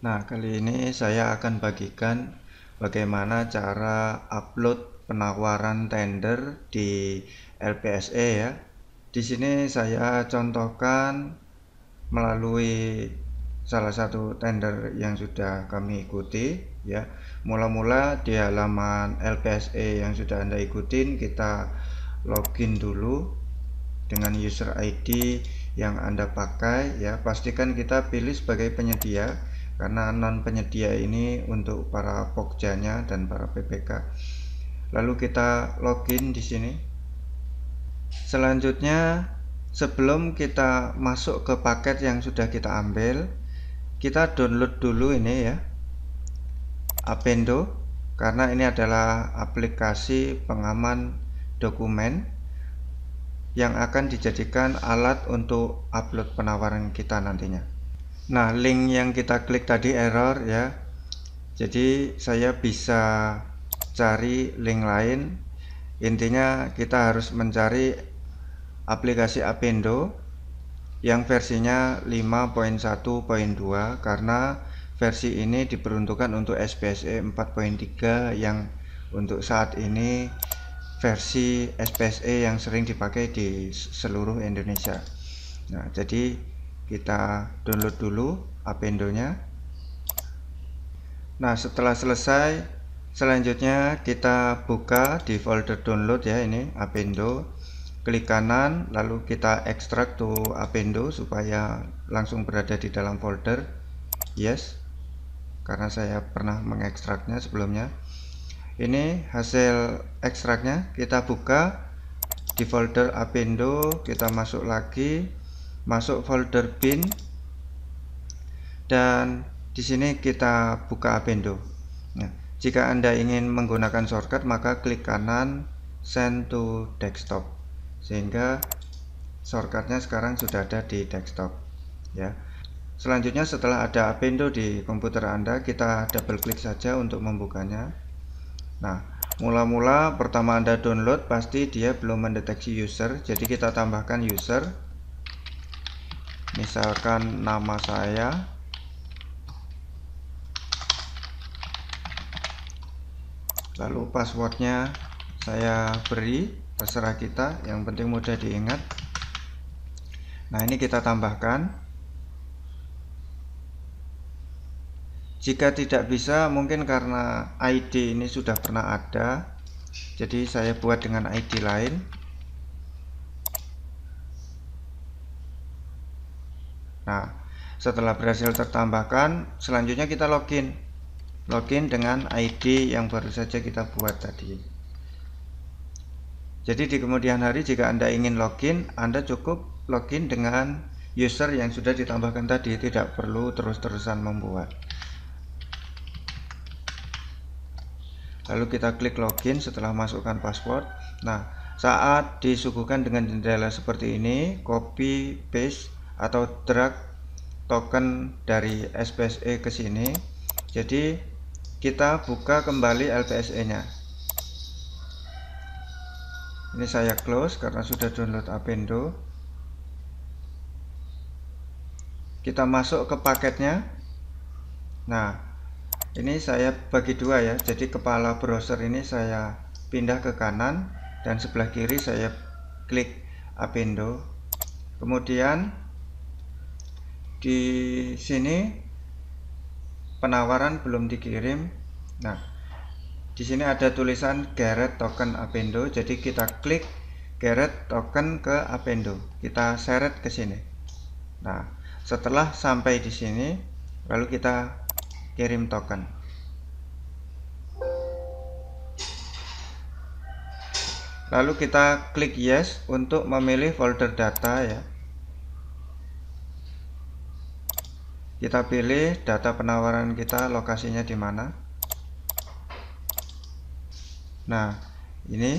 Nah, kali ini saya akan bagikan bagaimana cara upload penawaran tender di LPSE ya. Di sini saya contohkan melalui salah satu tender yang sudah kami ikuti ya. Mula-mula di halaman LPSE yang sudah Anda ikutin, kita login dulu dengan user ID yang Anda pakai ya. Pastikan kita pilih sebagai penyedia, karena non penyedia ini untuk para pokjanya dan para PPK. Lalu kita login di sini. Selanjutnya, sebelum kita masuk ke paket yang sudah kita ambil, kita download dulu ini ya, Apendo, karena ini adalah aplikasi pengaman dokumen yang akan dijadikan alat untuk upload penawaran kita nantinya. Nah, link yang kita klik tadi error ya. Jadi saya bisa cari link lain. Intinya kita harus mencari aplikasi Apendo yang versinya 5.1.2, karena versi ini diperuntukkan untuk SPSE 4.3 yang untuk saat ini versi SPSE yang sering dipakai di seluruh Indonesia. Nah, jadi kita download dulu Apendonya. Nah, setelah selesai, selanjutnya kita buka di folder download ya, ini Apendo. Klik kanan, lalu kita ekstrak to Apendo supaya langsung berada di dalam folder. Yes, karena saya pernah mengekstraknya sebelumnya. Ini hasil ekstraknya, kita buka di folder Apendo, kita masuk lagi, masuk folder bin, dan di sini kita buka Apendo. Nah, jika Anda ingin menggunakan shortcut, maka klik kanan send to desktop, sehingga shortcutnya sekarang sudah ada di desktop ya. Selanjutnya, setelah ada Apendo di komputer Anda, kita double klik saja untuk membukanya. Nah, mula-mula pertama Anda download pasti dia belum mendeteksi user, jadi kita tambahkan user, misalkan nama saya, lalu passwordnya saya beri, terserah kita, yang penting mudah diingat. Nah, ini kita tambahkan. Jika tidak bisa, mungkin karena ID ini sudah pernah ada, jadi saya buat dengan ID lain. Nah, setelah berhasil tertambahkan, selanjutnya kita login dengan ID yang baru saja kita buat tadi. Jadi di kemudian hari, jika Anda ingin login, Anda cukup login dengan user yang sudah ditambahkan tadi, tidak perlu terus-terusan membuat. Lalu kita klik login setelah masukkan password. Nah, saat disuguhkan dengan jendela seperti ini, copy paste atau drag token dari SPSE ke sini. Jadi kita buka kembali LPSE-nya. Ini saya close karena sudah download Apendo. Kita masuk ke paketnya. Nah, ini saya bagi dua ya, jadi kepala browser ini saya pindah ke kanan dan sebelah kiri saya klik Apendo. Kemudian di sini penawaran belum dikirim. Nah, di sini ada tulisan Get Token Apendo, jadi kita klik Get Token ke Apendo, kita seret ke sini. Nah, setelah sampai di sini, lalu kita kirim token. Lalu kita klik yes untuk memilih folder data ya. Kita pilih data penawaran kita, lokasinya di mana. Nah, ini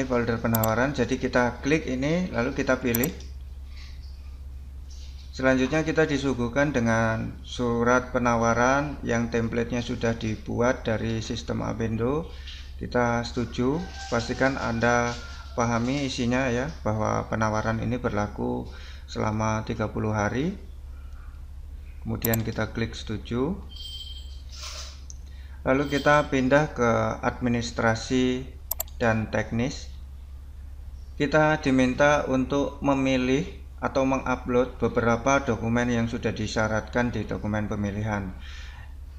folder penawaran, jadi kita klik ini lalu kita pilih. Selanjutnya kita disuguhkan dengan surat penawaran yang templatenya sudah dibuat dari sistem Apendo. Kita setuju, pastikan Anda pahami isinya ya, bahwa penawaran ini berlaku selama 30 hari. Kemudian kita klik setuju. Lalu kita pindah ke administrasi dan teknis. Kita diminta untuk memilih atau mengupload beberapa dokumen yang sudah disyaratkan di dokumen pemilihan.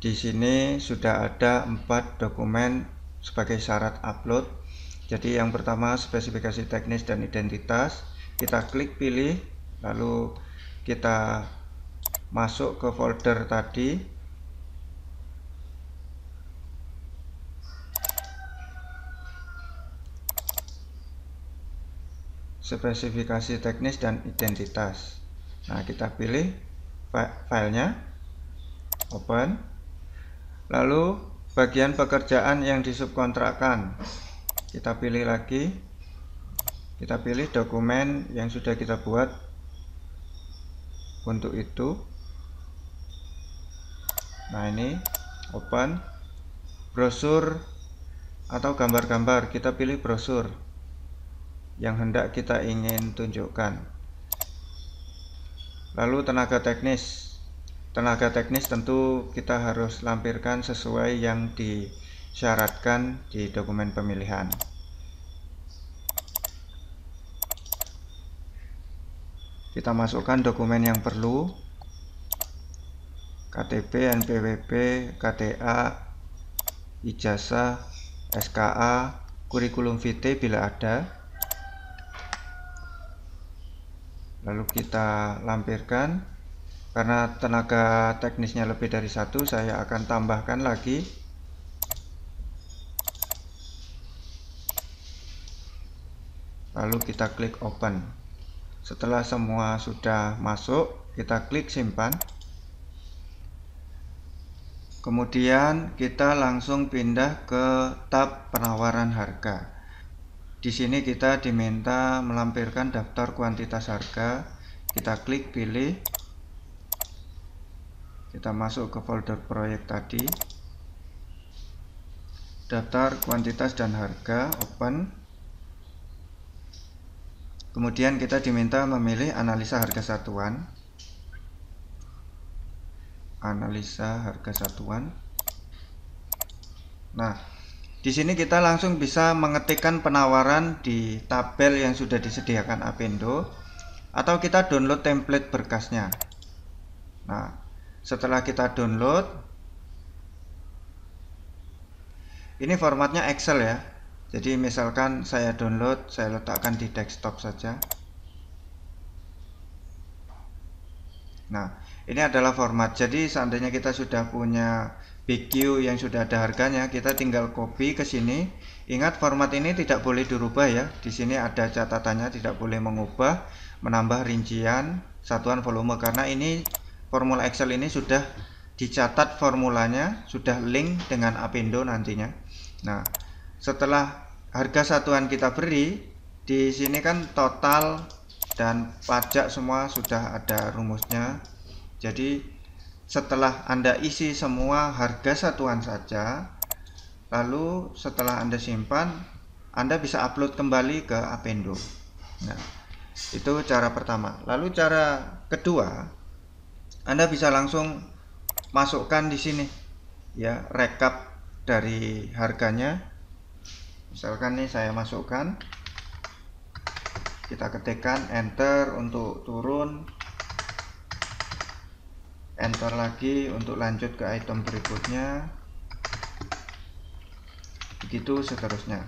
Di sini sudah ada 4 dokumen sebagai syarat upload. Jadi yang pertama spesifikasi teknis dan identitas. Kita klik pilih, lalu kita masuk ke folder tadi. Spesifikasi teknis dan identitas. Nah, kita pilih filenya, open. Lalu bagian pekerjaan yang disubkontrakkan, kita pilih lagi. Kita pilih dokumen yang sudah kita buat untuk itu. Nah, ini open. Brosur atau gambar-gambar, kita pilih brosur yang hendak kita ingin tunjukkan. Lalu tenaga teknis. Tenaga teknis tentu kita harus lampirkan sesuai yang disyaratkan di dokumen pemilihan. Kita masukkan dokumen yang perlu, KTP, NPWP, KTA, ijazah, SKA, kurikulum vitae bila ada. Lalu kita lampirkan. Karena tenaga teknisnya lebih dari 1, saya akan tambahkan lagi. Lalu kita klik open. Setelah semua sudah masuk, kita klik simpan. Kemudian kita langsung pindah ke tab penawaran harga. Di sini kita diminta melampirkan daftar kuantitas harga. Kita klik pilih. Kita masuk ke folder proyek tadi. Daftar kuantitas dan harga, open. Kemudian kita diminta memilih analisa harga satuan. Analisa harga satuan. Nah, di sini kita langsung bisa mengetikkan penawaran di tabel yang sudah disediakan Apindo, atau kita download template berkasnya. Nah, setelah kita download, ini formatnya Excel ya. Jadi misalkan saya download, saya letakkan di desktop saja. Nah, ini adalah format. Jadi seandainya kita sudah punya BQ yang sudah ada harganya, kita tinggal copy ke sini. Ingat, format ini tidak boleh dirubah ya. Di sini ada catatannya, tidak boleh mengubah, menambah rincian, satuan volume, karena ini formula Excel ini sudah dicatat formulanya, sudah link dengan Apindo nantinya. Nah, setelah harga satuan kita beri, di sini kan total dan pajak semua sudah ada rumusnya. Jadi setelah Anda isi semua harga satuan saja, lalu setelah Anda simpan, Anda bisa upload kembali ke Apindo. Nah, itu cara pertama. Lalu cara kedua, Anda bisa langsung masukkan di sini ya, rekap dari harganya. Misalkan nih saya masukkan, kita ketikkan enter untuk turun, enter lagi untuk lanjut ke item berikutnya, begitu seterusnya.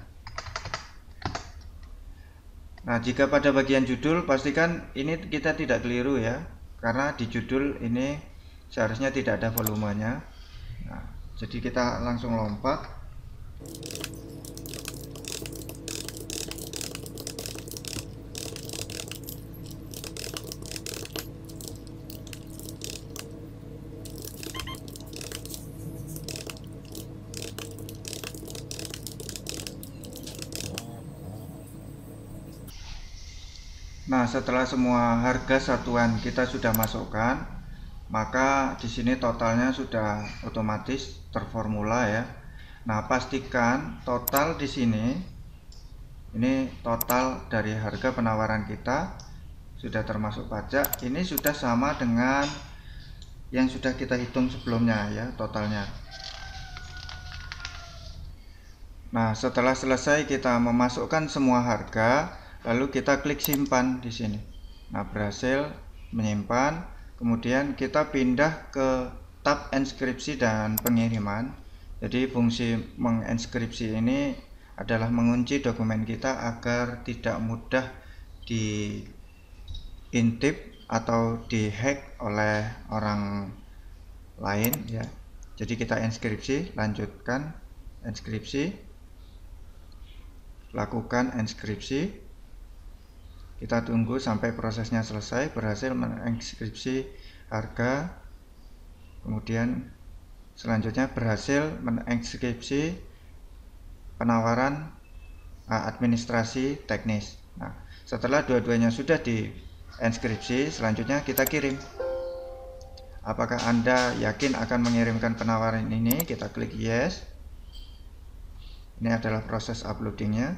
Nah, jika pada bagian judul, pastikan ini kita tidak keliru ya, karena di judul ini seharusnya tidak ada volumenya. Nah, jadi kita langsung lompat. Nah, setelah semua harga satuan kita sudah masukkan, maka di sini totalnya sudah otomatis terformula ya. Nah, pastikan total di sini, ini total dari harga penawaran kita sudah termasuk pajak, ini sudah sama dengan yang sudah kita hitung sebelumnya ya, totalnya. Nah, setelah selesai kita memasukkan semua harga, lalu kita klik simpan di sini. Nah, berhasil menyimpan. Kemudian kita pindah ke tab enskripsi dan pengiriman. Jadi fungsi menginskripsi ini adalah mengunci dokumen kita agar tidak mudah diintip atau dihack oleh orang lain ya. Jadi kita enskripsi, lanjutkan enskripsi, lakukan enskripsi. Kita tunggu sampai prosesnya selesai. Berhasil menginskripsi harga. Kemudian selanjutnya berhasil menginskripsi penawaran administrasi teknis. Nah, setelah dua-duanya sudah diinskripsi, selanjutnya kita kirim. Apakah Anda yakin akan mengirimkan penawaran ini? Kita klik yes. Ini adalah proses uploadingnya.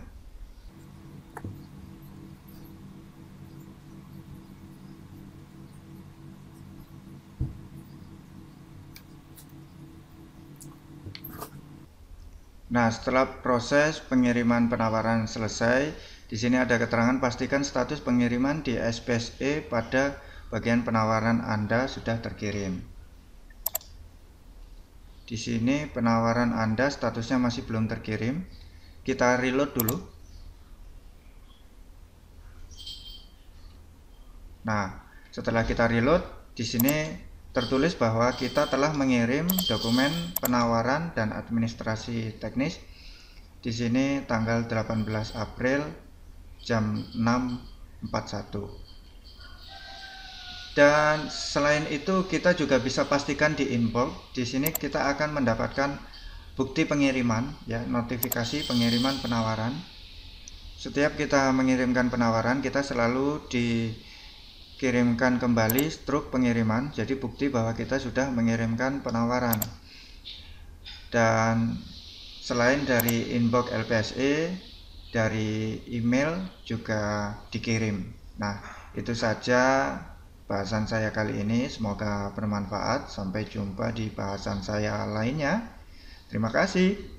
Nah, setelah proses pengiriman penawaran selesai, di sini ada keterangan pastikan status pengiriman di SPSE pada bagian penawaran Anda sudah terkirim. Di sini penawaran Anda statusnya masih belum terkirim. Kita reload dulu. Nah, setelah kita reload, di sini tertulis bahwa kita telah mengirim dokumen penawaran dan administrasi teknis. Di sini tanggal 18 April jam 6.41. Dan selain itu kita juga bisa pastikan di inbox. Di sini kita akan mendapatkan bukti pengiriman ya, notifikasi pengiriman penawaran. Setiap kita mengirimkan penawaran, kita selalu dikirimkan kembali struk pengiriman, jadi bukti bahwa kita sudah mengirimkan penawaran. Dan selain dari inbox LPSE, dari email juga dikirim. Nah, itu saja bahasan saya kali ini. Semoga bermanfaat. Sampai jumpa di bahasan saya lainnya. Terima kasih.